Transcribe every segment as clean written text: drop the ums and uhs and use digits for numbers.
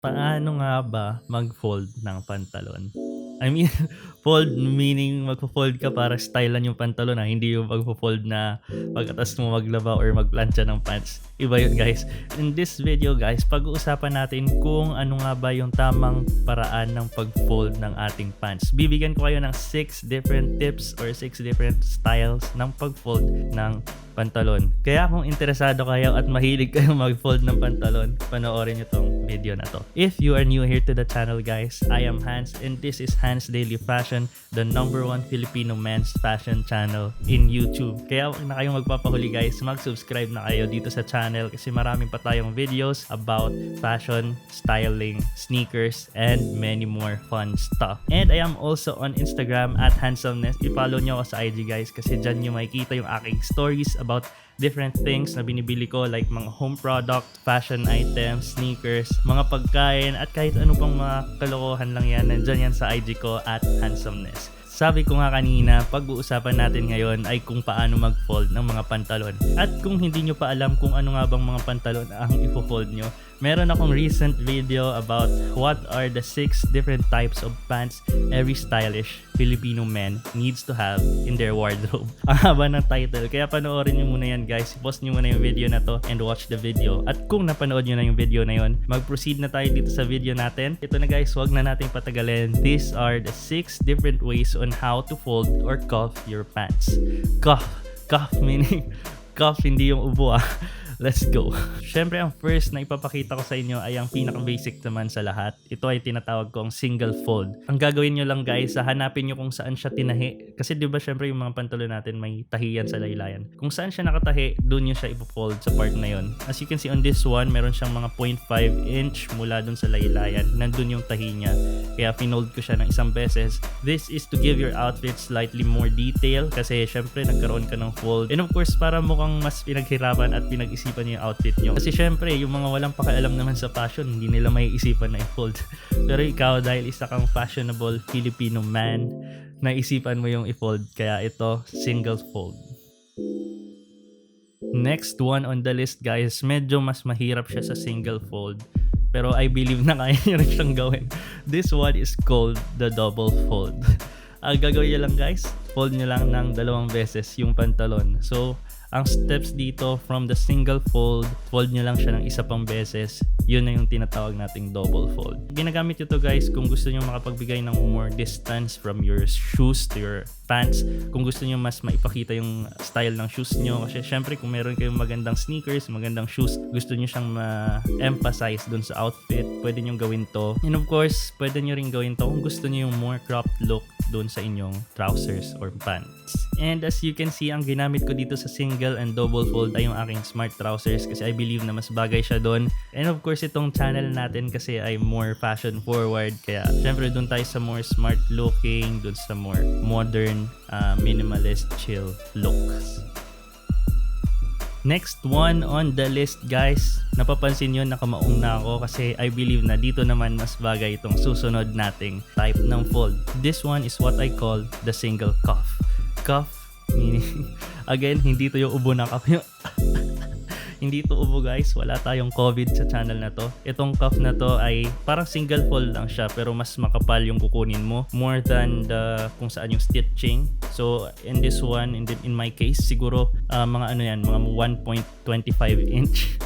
Paano nga ba mag-fold ng pantalon? I mean, fold meaning magfo-fold ka para stylean yung pantalon, hindi yung magfo-fold na pagkatapos mo maglaba or magplancha ng pants. Iba yun, guys. In this video, guys, pag-uusapan natin kung ano nga ba yung tamang paraan ng pag-fold ng ating pants. Bibigyan ko kayo ng 6 different tips or 6 different styles ng pag-fold ng pantalon. Kaya kung interesado kayo at mahilig kayo mag-fold ng pantalon, panoorin nyo tong video na to. If you are new here to the channel, guys, I am Hans and this is Hans Daily Fashion, the #1 Filipino men's fashion channel in YouTube. Kaya huwag na kayong magpapahuli, guys, mag-subscribe na kayo dito sa channel kasi maraming pa tayong videos about fashion, styling, sneakers, and many more fun stuff. And I am also on Instagram at Handsomeness. I-follow nyo ako sa IG, guys, kasi dyan nyo makikita yung aking stories about different things na binibili ko like mga home product, fashion items, sneakers, mga pagkain at kahit ano pang mga kalokohan lang yan. Nandyan yan sa IG ko at Handsomeness. Sabi ko nga kanina, pag-uusapan natin ngayon ay kung paano mag-fold ng mga pantalon. At kung hindi nyo pa alam kung ano nga bang mga pantalon ang i-fold nyo, meron akong recent video about what are the 6 different types of pants every stylish Filipino man needs to have in their wardrobe. Ang haba ng title, kaya panoorin nyo muna yan, guys. Post nyo muna yung video na to and watch the video. At kung napanood nyo na yung video na yon, mag-proceed na tayo dito sa video natin. Ito na, guys, wag na nating patagalin. These are the 6 different ways on how to fold or cuff your pants. Cuff meaning cuff, hindi yung ubo Let's go. Syempre, ang first na ipapakita ko sa inyo ay ang pinaka-basic naman sa lahat. Ito ay tinatawag kong single fold. Ang gagawin nyo lang, guys, hanapin nyo kung saan siya tinahi. Kasi di ba syempre yung mga pantalon natin may tahiyan sa laylayan. Kung saan siya nakatahi, doon nyo siya ipo-fold sa part na yon. As you can see on this one, meron siyang mga 0.5 inch mula doon sa laylayan. Nandun yung tahi niya. Kaya pinold ko siya ng isang beses. This is to give your outfit slightly more detail kasi syempre nagkaroon ka ng fold. And of course, para mukhang mas pinaghirapan at pinag-isipan niyo yung outfit nyo. Kasi syempre, yung mga walang pakialam naman sa fashion, hindi nila may isipan na i-fold. Pero ikaw, dahil isa kang fashionable Filipino man, naisipan mo yung i-fold. Kaya ito, single fold. Next one on the list, guys, medyo mas mahirap siya sa single fold. Pero I believe na kaya nyo rin siyang gawin. This one is called the double fold. Ang gagawin nyo lang, guys, fold nyo lang ng 2 beses yung pantalon. So, ang steps dito from the single fold, fold nyo lang siya ng isa pang beses. Yun na yung tinatawag nating double fold. Ginagamit ito, guys, kung gusto nyo makapagbigay ng more distance from your shoes to your pants. Kung gusto nyo mas maipakita yung style ng shoes nyo. Kasi syempre kung meron kayong magandang sneakers, magandang shoes, gusto nyo siyang ma-emphasize dun sa outfit, pwede nyo gawin to. And of course, pwede nyo rin gawin to kung gusto nyo yung more cropped look dun sa inyong trousers or pants. And as you can see, ang ginamit ko dito sa single and double fold ay yung aking smart trousers kasi I believe na mas bagay siya doon. And of course, itong channel natin kasi ay more fashion forward. Kaya syempre doon tayo sa more smart looking, doon sa more modern, minimalist, chill looks. Next one on the list, guys, napapansin nyo nakamaong na ako kasi I believe na dito naman mas bagay itong susunod nating type ng fold. This one is what I call the single cuff. Cuff meaning, again, hindi to yung ubo na cuff. Hindi to ubo, guys. Wala tayong COVID sa channel na to. Itong cuff na to ay parang single fold lang siya pero mas makapal yung kukunin mo. More than the kung saan yung stitching. So, in this one, in my case, siguro mga ano yan, mga 1.25 inch.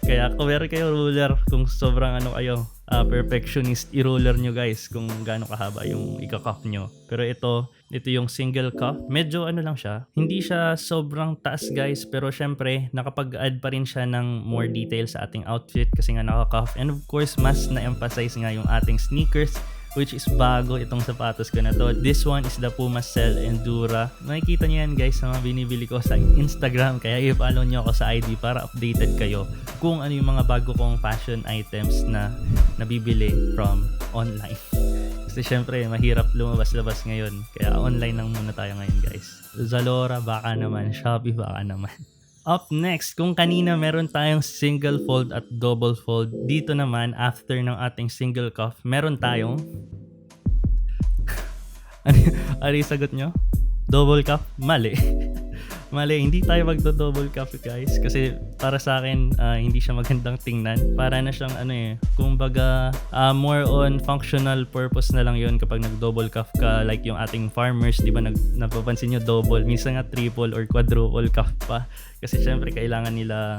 Kaya kung meron kayo ruler, kung sobrang ano kayo, perfectionist, i-ruler nyo, guys, kung gaano kahaba yung ika-cuff nyo. Pero ito yung single cuff. Medyo ano lang siya. Hindi siya sobrang taas, guys. Pero syempre, nakapag-add pa rin siya ng more detail sa ating outfit kasi nga naka-cuff. And of course, mas na-emphasize nga yung ating sneakers, which is bago itong sapatos ko na to. This one is the Puma Cell Endura. Makikita nyo yan, guys, sa mga binibili ko sa Instagram. Kaya i-follow nyo ako sa ID para updated kayo kung ano yung mga bago kong fashion items na nabibili from online. Kasi syempre, mahirap lumabas-labas ngayon. Kaya online lang muna tayo ngayon, guys. Zalora, baka naman. Shopee, baka naman. Up next, kung kanina meron tayong single fold at double fold, dito naman, after ng ating single cuff, meron tayong ano yung sagot nyo? Double cuff? Mali. Mali, hindi tayo magdo-double cuff guys kasi para sa akin hindi siya magandang tingnan. Para na siyang ano eh, kumbaga more on functional purpose na lang 'yon kapag nag-double cuff ka, like yung ating farmers, 'di ba, napapansin niyo double, minsan nga triple or quadruple cuff pa. Kasi syempre kailangan nila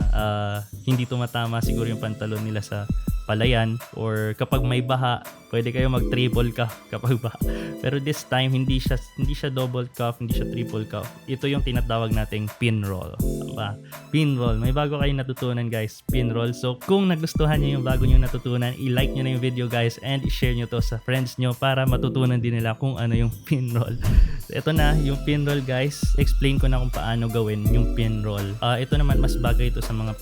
hindi tumatama siguro yung pantalon nila sa palayan, or kapag may baha, pwede kayo mag-triple cuff kapag baha. Pero this time hindi siya double cuff, hindi siya triple cuff. Ito yung tinatawag nating pinroll. Diba? Pinroll. May bago kayong natutunan guys, pinroll. So kung nagustuhan niyo yung bago niyo natutunan, i-like niyo na yung video guys and i-share niyo to sa friends niyo para matutunan din nila kung ano yung pinroll. So, ito na yung pinroll guys. Explain ko na kung paano gawin yung pinroll. Ito naman mas bagay ito sa mga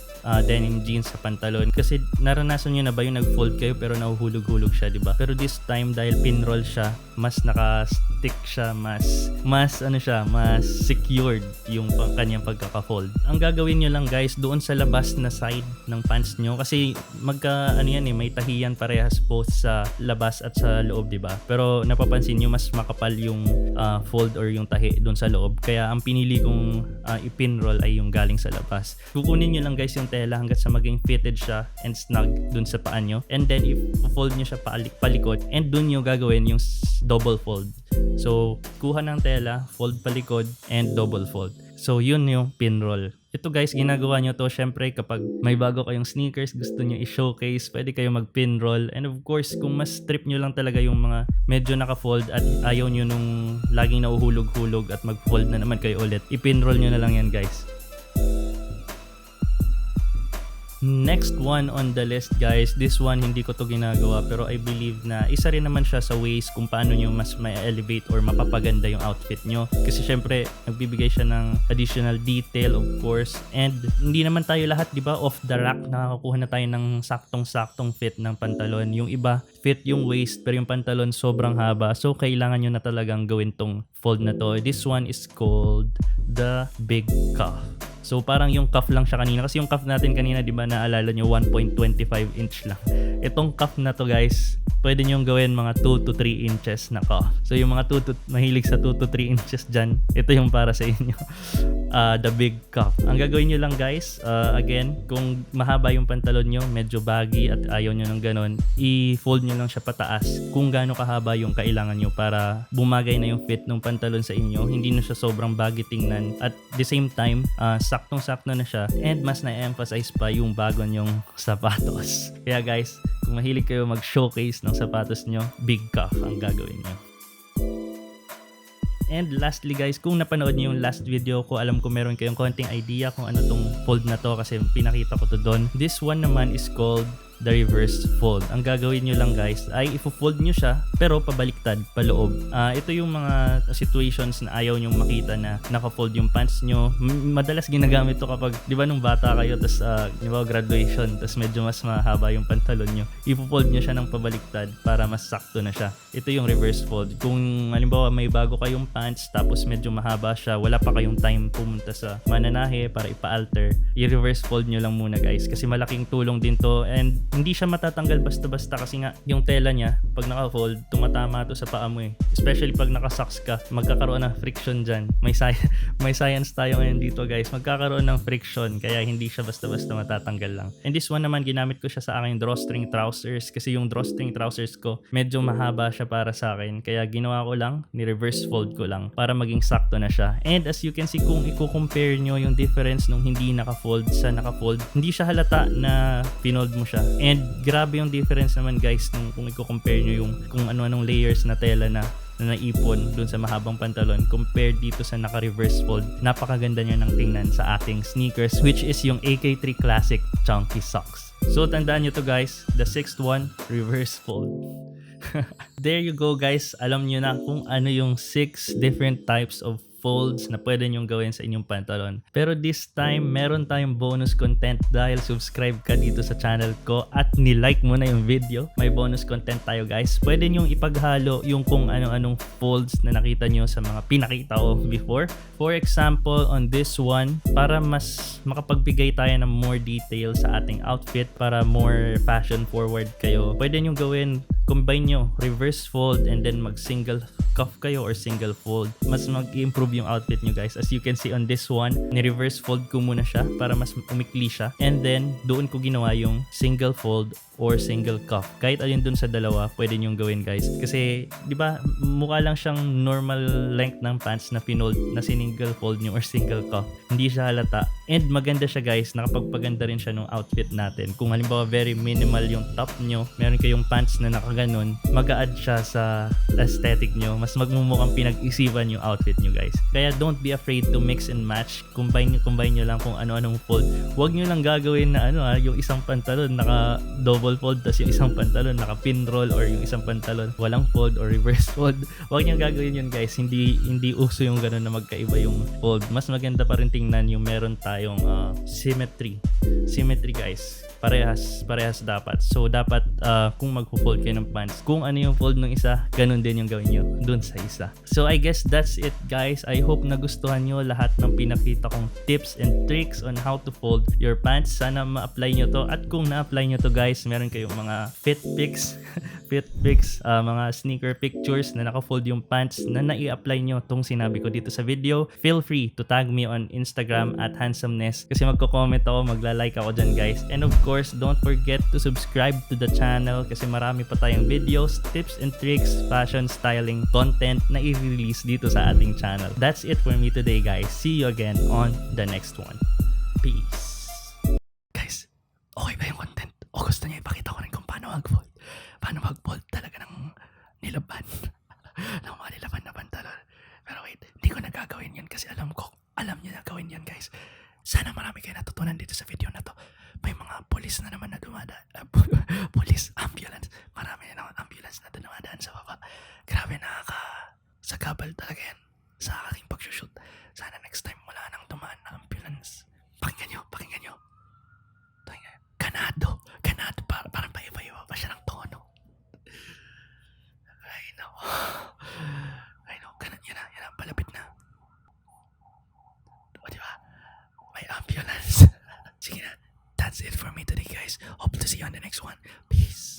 denim jeans sa pantalon kasi naranasan niyo na ba yung nag-fold kayo pero nahuhulog-hulog siya, di ba? Pero this time dahil pinroll siya, mas naka-stick siya, mas ano siya, mas secured yung kanyang pagkaka-fold. Ang gagawin niyo lang guys, doon sa labas na side ng pants niyo, kasi may tahiyan parehas both sa labas at sa loob, di ba? Pero napapansin niyo mas makapal yung fold or yung tahi doon sa loob. Kaya ang pinili kong i-pinroll ay yung galing sa labas. Kukunin niyo lang guys yung tela hanggat sa maging fitted siya and snug dun sa paa nyo, and then i-fold nyo siya palikod, and dun nyo gagawin yung double fold. So kuha ng tela, fold palikod, and double fold. So yun yung pinroll. Ito guys, ginagawa nyo to syempre kapag may bago kayong sneakers, gusto nyo i-showcase, pwede kayo mag-pinroll. And of course, kung mas trip nyo lang talaga yung mga medyo naka-fold at ayaw nyo nung laging nauhulog-hulog at mag-fold na naman kayo ulit, i-pinroll nyo na lang yan guys. Next one on the list guys, this one hindi ko to ginagawa pero I believe na isa rin naman siya sa ways kung paano nyo mas ma-elevate or mapapaganda yung outfit nyo. Kasi syempre nagbibigay siya ng additional detail of course, and hindi naman tayo lahat, di ba, off the rack nakakakuha na tayo ng saktong fit ng pantalon. Yung iba fit yung waist pero yung pantalon sobrang haba, so kailangan nyo na talagang gawin tong fold na to. This one is called the big cuff. So parang yung cuff lang siya kanina, kasi yung cuff natin kanina, di ba, naalala nyo 1.25 inch lang. Itong cuff na to guys, pwede nyo gawin mga 2 to 3 inches na cuff. So yung mga mahilig sa 2 to 3 inches dyan, ito yung para sa inyo. The big cuff. Ang gagawin nyo lang guys, again, kung mahaba yung pantalon nyo, medyo baggy at ayaw nyo ng ganon, i-fold nyo lang siya pataas kung gaano kahaba yung kailangan nyo para bumagay na yung fit ng pantalon sa inyo. Hindi na siya sobrang baggy tingnan, at the same time saktong-sakto na siya, and mas na-emphasize pa yung bago nyong sapatos. Kaya guys, kung mahilig kayo mag-showcase ng sapatos nyo, big cuff ang gagawin nyo. And lastly guys, kung napanood niyo yung last video ko, alam ko meron kayong konting idea kung ano tong fold na to kasi pinakita ko to doon. This one naman is called the reverse fold. Ang gagawin nyo lang guys ay i-fold nyo siya pero pabaliktad, paloob. Ito yung mga situations na ayaw nyong makita na naka-fold yung pants nyo. Madalas ginagamit to kapag, di ba, nung bata kayo, tas di ba, graduation, tas medyo mas mahaba yung pantalon nyo. I-fold nyo siya ng pabaliktad para mas sakto na siya. Ito yung reverse fold. Kung halimbawa may bago kayong pants tapos medyo mahaba siya, wala pa kayong time pumunta sa mananahe para ipa-alter, i-reverse fold nyo lang muna guys, kasi malaking tulong din to, and hindi siya matatanggal basta-basta kasi nga yung tela niya pag naka-fold, tumatama to sa paa mo eh. Especially pag naka-socks ka, magkakaroon ng friction dyan. May science tayo ngayon dito guys. Magkakaroon ng friction kaya hindi siya basta-basta matatanggal lang. And this one naman, ginamit ko siya sa aking drawstring trousers kasi yung drawstring trousers ko medyo mahaba siya para sa akin. Kaya ginawa ko lang, ni-reverse fold ko lang para maging sakto na siya. And as you can see, kung i-compare nyo yung difference nung hindi naka-fold sa naka-fold, hindi siya halata na pinold mo siya. And grabe yung difference naman guys kung i-compare nyo yung kung ano-anong layers na tela na naipon dun sa mahabang pantalon compared dito sa naka-reverse fold. Napakaganda niya ng tingnan sa ating sneakers, which is yung AK3 Classic Chunky Socks. So tandaan nyo to guys, the sixth one, reverse fold. There you go guys, alam nyo na kung ano yung 6 different types of folds na pwede nyong gawin sa inyong pantalon. Pero this time, meron tayong bonus content dahil subscribe ka dito sa channel ko at nilike mo na yung video. May bonus content tayo guys. Pwede nyong ipaghalo yung kung ano-anong folds na nakita nyo sa mga pinakita ko before. For example, on this one, para mas makapagbigay tayo ng more detail sa ating outfit, para more fashion forward kayo, pwede nyong gawin, combine nyo, reverse fold and then mag single cuff kayo or single fold, mas mag-improve yung outfit nyo guys. As you can see on this one, ni-reverse fold ko muna siya para mas umikli siya. And then, doon ko ginawa yung single fold or single cuff. Kahit alin dun sa dalawa, pwede nyong gawin guys. Kasi, di ba, mukha lang siyang normal length ng pants na pinold na single fold nyo or single cuff. Hindi siya halata. And maganda siya guys, nakapagpaganda rin siya ng outfit natin. Kung halimbawa very minimal yung top nyo, meron kayong pants na nakaganon, mag-a-add siya sa aesthetic nyo. Mas magmumukhang pinag-isipan yung outfit nyo guys. Kaya don't be afraid to mix and match. Combine nyo lang kung ano-anong fold. Huwag nyo lang gagawin na yung isang pantalon naka double fold, tas yung isang pantalon naka pinroll, or yung isang pantalon walang fold or reverse fold. Huwag nyo gagawin yun guys. Hindi uso yung ganun na magkaiba yung fold. Mas maganda pa rin tingnan yung meron tayong symmetry guys. Parehas dapat. So dapat kung magpo-fold kayo ng pants, kung ano yung fold ng isa, ganun din yung gawin nyo dun sa isa. So I guess that's it guys. I hope nagustuhan nyo lahat ng pinakita kong tips and tricks on how to fold your pants. Sana ma-apply nyo to, at kung na-apply nyo to guys, meron kayong mga fit pics mga sneaker pictures na naka-fold yung pants na nai-apply nyo tong sinabi ko dito sa video. Feel free to tag me on Instagram at handsomeness, kasi magko-comment ako, magla-like ako dyan guys. And of course, don't forget to subscribe to the channel kasi marami pa tayong videos, tips and tricks, fashion, styling, content na i-release dito sa ating channel. That's it for me today guys. See you again on the next one. Peace. Guys, okay ba yung content? O gusto niyo ipakita ko rin kung paano mag-fold? Paano mag-fold talaga ng nilaban? ng mga nilaban na pantalon. Pero wait, hindi ko nagagawin yan kasi alam niyo na gawin yan guys. Sana marami kayo natutunan dito sa video na to. May mga police na naman na dumadaan. Police, ambulance. Marami na naman ambulance na dumadaan sa baba. Grabe, nakakasagabal talaga yan sa aking pag-shoot. Sana next time wala nang dumaan na ambulance. Pakinggan nyo. Ganado. Parang paiba-iba pa siya ng tono. I know. Yan na, palapit na. O diba? May ambulance. Sige na. That's it for me today guys. Hope to see you on the next one. Peace.